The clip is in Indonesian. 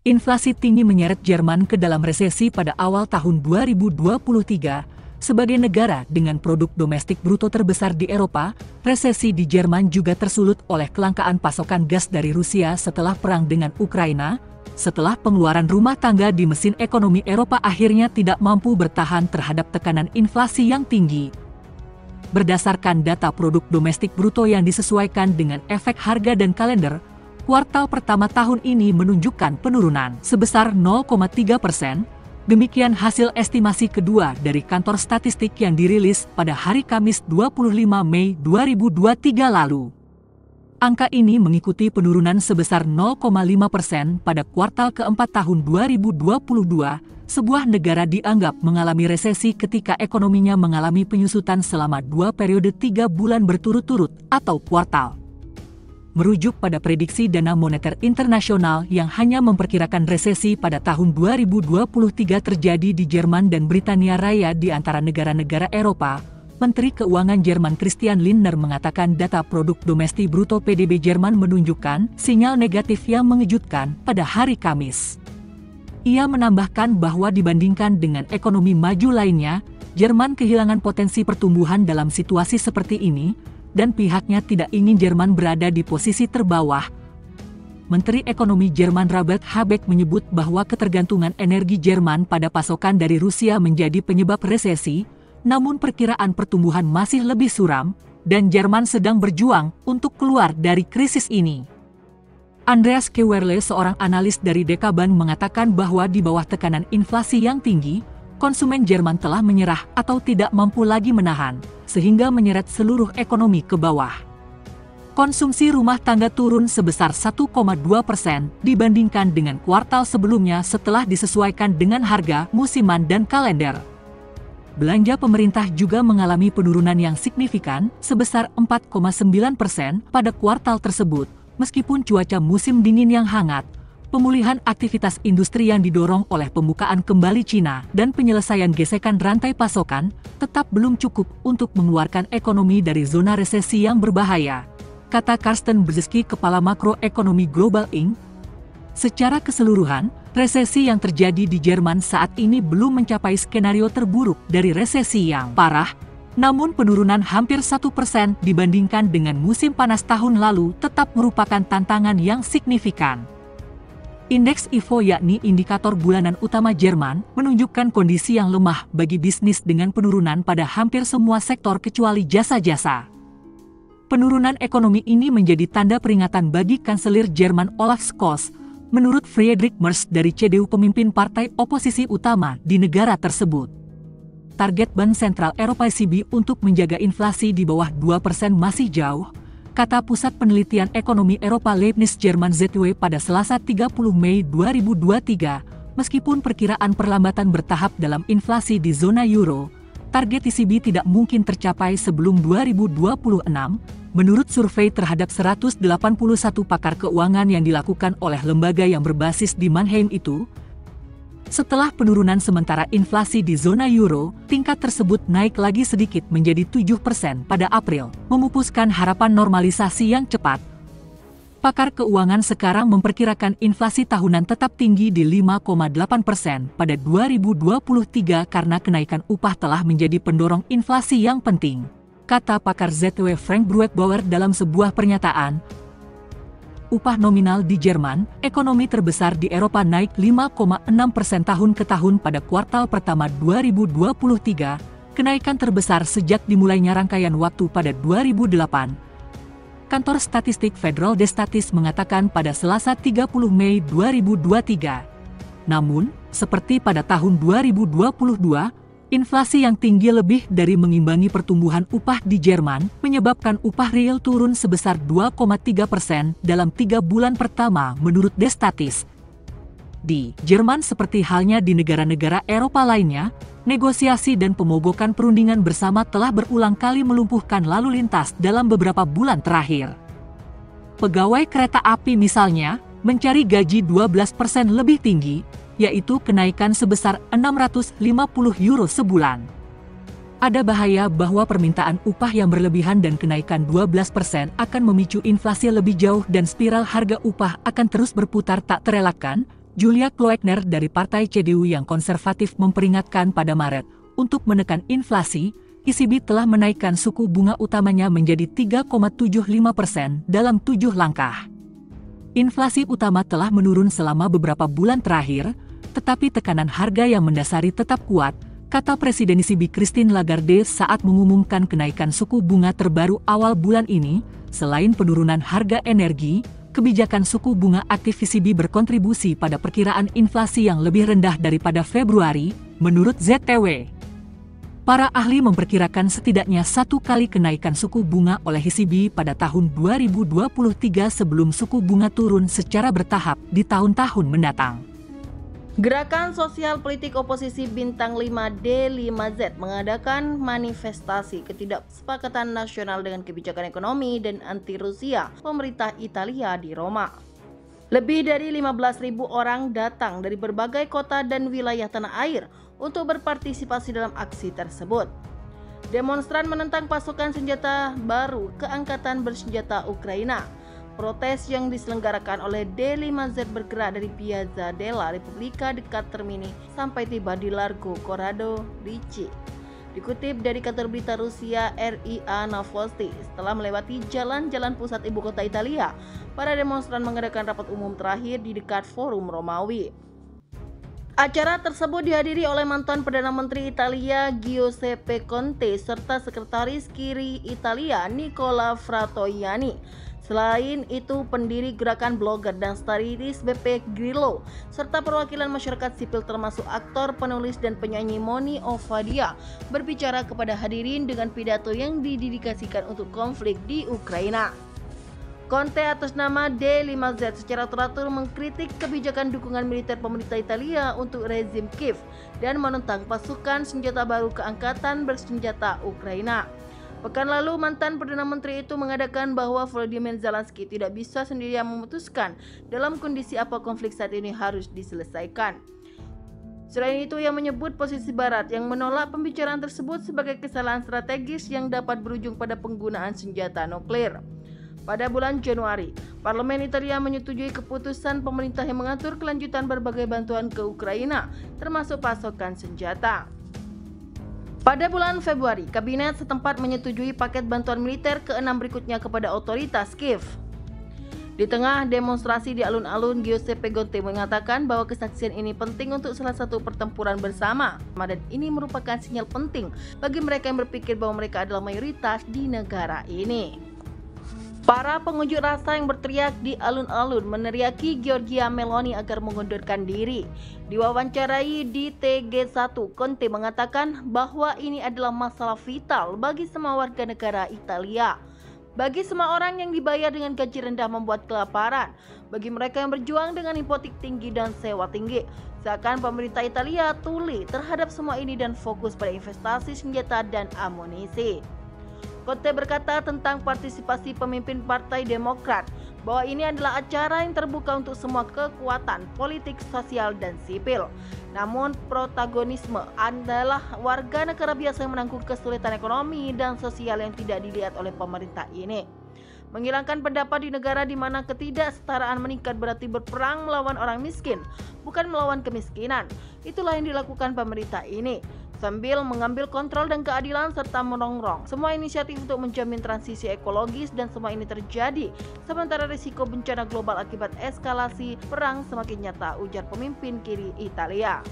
Inflasi tinggi menyeret Jerman ke dalam resesi pada awal tahun 2023. Sebagai negara dengan produk domestik bruto terbesar di Eropa, resesi di Jerman juga tersulut oleh kelangkaan pasokan gas dari Rusia setelah perang dengan Ukraina. Setelah pengeluaran rumah tangga di mesin ekonomi Eropa akhirnya tidak mampu bertahan terhadap tekanan inflasi yang tinggi. Berdasarkan data produk domestik bruto yang disesuaikan dengan efek harga dan kalender, kuartal pertama tahun ini menunjukkan penurunan sebesar 0,3%. Demikian hasil estimasi kedua dari kantor statistik yang dirilis pada hari Kamis 25 Mei 2023 lalu. Angka ini mengikuti penurunan sebesar 0,5% pada kuartal keempat tahun 2022. Sebuah negara dianggap mengalami resesi ketika ekonominya mengalami penyusutan selama 2 periode 3 bulan berturut-turut atau kuartal. Merujuk pada prediksi Dana Moneter Internasional yang hanya memperkirakan resesi pada tahun 2023 terjadi di Jerman dan Britania Raya di antara negara-negara Eropa, Menteri Keuangan Jerman Christian Lindner mengatakan data produk domestik bruto PDB Jerman menunjukkan sinyal negatif yang mengejutkan pada hari Kamis. Ia menambahkan bahwa dibandingkan dengan ekonomi maju lainnya, Jerman kehilangan potensi pertumbuhan dalam situasi seperti ini, dan pihaknya tidak ingin Jerman berada di posisi terbawah. Menteri Ekonomi Jerman Robert Habeck menyebut bahwa ketergantungan energi Jerman pada pasokan dari Rusia menjadi penyebab resesi, namun perkiraan pertumbuhan masih lebih suram, dan Jerman sedang berjuang untuk keluar dari krisis ini. Andreas Kewerle, seorang analis dari DK Bank, mengatakan bahwa di bawah tekanan inflasi yang tinggi, konsumen Jerman telah menyerah atau tidak mampu lagi menahan, sehingga menyeret seluruh ekonomi ke bawah. Konsumsi rumah tangga turun sebesar 1,2% dibandingkan dengan kuartal sebelumnya setelah disesuaikan dengan harga musiman dan kalender. Belanja pemerintah juga mengalami penurunan yang signifikan sebesar 4,9% pada kuartal tersebut, meskipun cuaca musim dingin yang hangat. Pemulihan aktivitas industri yang didorong oleh pembukaan kembali Cina dan penyelesaian gesekan rantai pasokan tetap belum cukup untuk mengeluarkan ekonomi dari zona resesi yang berbahaya, kata Carsten Brzeski, kepala makroekonomi Global Inc. Secara keseluruhan, resesi yang terjadi di Jerman saat ini belum mencapai skenario terburuk dari resesi yang parah, namun penurunan hampir 1% dibandingkan dengan musim panas tahun lalu tetap merupakan tantangan yang signifikan. Indeks IFO, yakni indikator bulanan utama Jerman, menunjukkan kondisi yang lemah bagi bisnis dengan penurunan pada hampir semua sektor kecuali jasa-jasa. Penurunan ekonomi ini menjadi tanda peringatan bagi Kanselir Jerman Olaf Scholz, menurut Friedrich Merz dari CDU, pemimpin partai oposisi utama di negara tersebut. Target Bank Sentral Eropa ECB untuk menjaga inflasi di bawah 2% masih jauh, kata Pusat Penelitian Ekonomi Eropa Leibniz Jerman ZW pada Selasa 30 Mei 2023. Meskipun perkiraan perlambatan bertahap dalam inflasi di zona euro, target ECB tidak mungkin tercapai sebelum 2026, menurut survei terhadap 181 pakar keuangan yang dilakukan oleh lembaga yang berbasis di Mannheim itu. Setelah penurunan sementara inflasi di zona euro, tingkat tersebut naik lagi sedikit menjadi 7% pada April, memupuskan harapan normalisasi yang cepat. Pakar keuangan sekarang memperkirakan inflasi tahunan tetap tinggi di 5,8% pada 2023 karena kenaikan upah telah menjadi pendorong inflasi yang penting, kata pakar ZW Frank Brueckbauer dalam sebuah pernyataan. Upah nominal di Jerman, ekonomi terbesar di Eropa, naik 5,6% tahun ke tahun pada kuartal pertama 2023, kenaikan terbesar sejak dimulainya rangkaian waktu pada 2008. Kantor Statistik Federal Destatis mengatakan pada Selasa 30 Mei 2023. Namun, seperti pada tahun 2022, inflasi yang tinggi lebih dari mengimbangi pertumbuhan upah di Jerman, menyebabkan upah real turun sebesar 2,3% dalam 3 bulan pertama menurut Destatis. Di Jerman, seperti halnya di negara-negara Eropa lainnya, negosiasi dan pemogokan perundingan bersama telah berulang kali melumpuhkan lalu lintas dalam beberapa bulan terakhir. Pegawai kereta api misalnya, mencari gaji 12% lebih tinggi, yaitu kenaikan sebesar 650 euro sebulan. Ada bahaya bahwa permintaan upah yang berlebihan dan kenaikan 12% akan memicu inflasi lebih jauh dan spiral harga upah akan terus berputar tak terelakkan, Julia Kloekner dari Partai CDU yang konservatif memperingatkan pada Maret, untuk menekan inflasi, ECB telah menaikkan suku bunga utamanya menjadi 3,75% dalam 7 langkah. Inflasi utama telah menurun selama beberapa bulan terakhir, tetapi tekanan harga yang mendasari tetap kuat, kata Presiden ECB Christine Lagarde saat mengumumkan kenaikan suku bunga terbaru awal bulan ini. Selain penurunan harga energi, kebijakan suku bunga aktif ECB berkontribusi pada perkiraan inflasi yang lebih rendah daripada Februari, menurut ZTW. Para ahli memperkirakan setidaknya 1 kali kenaikan suku bunga oleh ECB pada tahun 2023 sebelum suku bunga turun secara bertahap di tahun-tahun mendatang. Gerakan Sosial Politik Oposisi Bintang 5 D5Z mengadakan manifestasi ketidaksepakatan nasional dengan kebijakan ekonomi dan anti-Rusia pemerintah Italia di Roma. Lebih dari 15.000 orang datang dari berbagai kota dan wilayah tanah air untuk berpartisipasi dalam aksi tersebut. Demonstran menentang pasokan senjata baru ke Angkatan Bersenjata Ukraina. Protes yang diselenggarakan oleh D5Z bergerak dari Piazza della Repubblica dekat Termini sampai tiba di Largo Corrado Ricci. Dikutip dari kantor berita Rusia RIA Novosti, setelah melewati jalan-jalan pusat ibu kota Italia, para demonstran mengadakan rapat umum terakhir di dekat Forum Romawi. Acara tersebut dihadiri oleh mantan Perdana Menteri Italia Giuseppe Conte serta Sekretaris Kiri Italia Nicola Fratoianni. Selain itu, pendiri gerakan blogger dan stylist Beppe Grillo, serta perwakilan masyarakat sipil termasuk aktor, penulis, dan penyanyi Moni Ovadia berbicara kepada hadirin dengan pidato yang didedikasikan untuk konflik di Ukraina. Conte atas nama D5Z secara teratur mengkritik kebijakan dukungan militer pemerintah Italia untuk rezim Kiev dan menentang pasukan senjata baru ke Angkatan Bersenjata Ukraina. Pekan lalu, mantan Perdana Menteri itu mengadakan bahwa Volodymyr Zelensky tidak bisa sendirian memutuskan dalam kondisi apa konflik saat ini harus diselesaikan. Selain itu, ia menyebut posisi Barat yang menolak pembicaraan tersebut sebagai kesalahan strategis yang dapat berujung pada penggunaan senjata nuklir. Pada bulan Januari, Parlemen Italia menyetujui keputusan pemerintah yang mengatur kelanjutan berbagai bantuan ke Ukraina, termasuk pasokan senjata. Pada bulan Februari, kabinet setempat menyetujui paket bantuan militer ke-6 berikutnya kepada otoritas Kiev. Di tengah demonstrasi di alun-alun, Giuseppe Conte mengatakan bahwa kesaksian ini penting untuk salah satu pertempuran bersama, dan ini merupakan sinyal penting bagi mereka yang berpikir bahwa mereka adalah mayoritas di negara ini. Para pengunjuk rasa yang berteriak di alun-alun meneriaki Giorgia Meloni agar mengundurkan diri. Diwawancarai di TG1, Conte mengatakan bahwa ini adalah masalah vital bagi semua warga negara Italia. Bagi semua orang yang dibayar dengan gaji rendah membuat kelaparan. Bagi mereka yang berjuang dengan hipotek tinggi dan sewa tinggi. Seakan pemerintah Italia tuli terhadap semua ini dan fokus pada investasi senjata dan amunisi. Conte berkata tentang partisipasi pemimpin Partai Demokrat bahwa ini adalah acara yang terbuka untuk semua kekuatan politik, sosial, dan sipil. Namun protagonisme adalah warga negara biasa yang menanggung kesulitan ekonomi dan sosial yang tidak dilihat oleh pemerintah ini. Menghilangkan pendapat di negara di mana ketidaksetaraan meningkat berarti berperang melawan orang miskin, bukan melawan kemiskinan. Itulah yang dilakukan pemerintah ini, sambil mengambil kontrol dan keadilan serta merongrong semua inisiatif untuk menjamin transisi ekologis, dan semua ini terjadi sementara risiko bencana global akibat eskalasi perang semakin nyata, ujar pemimpin kiri Italia.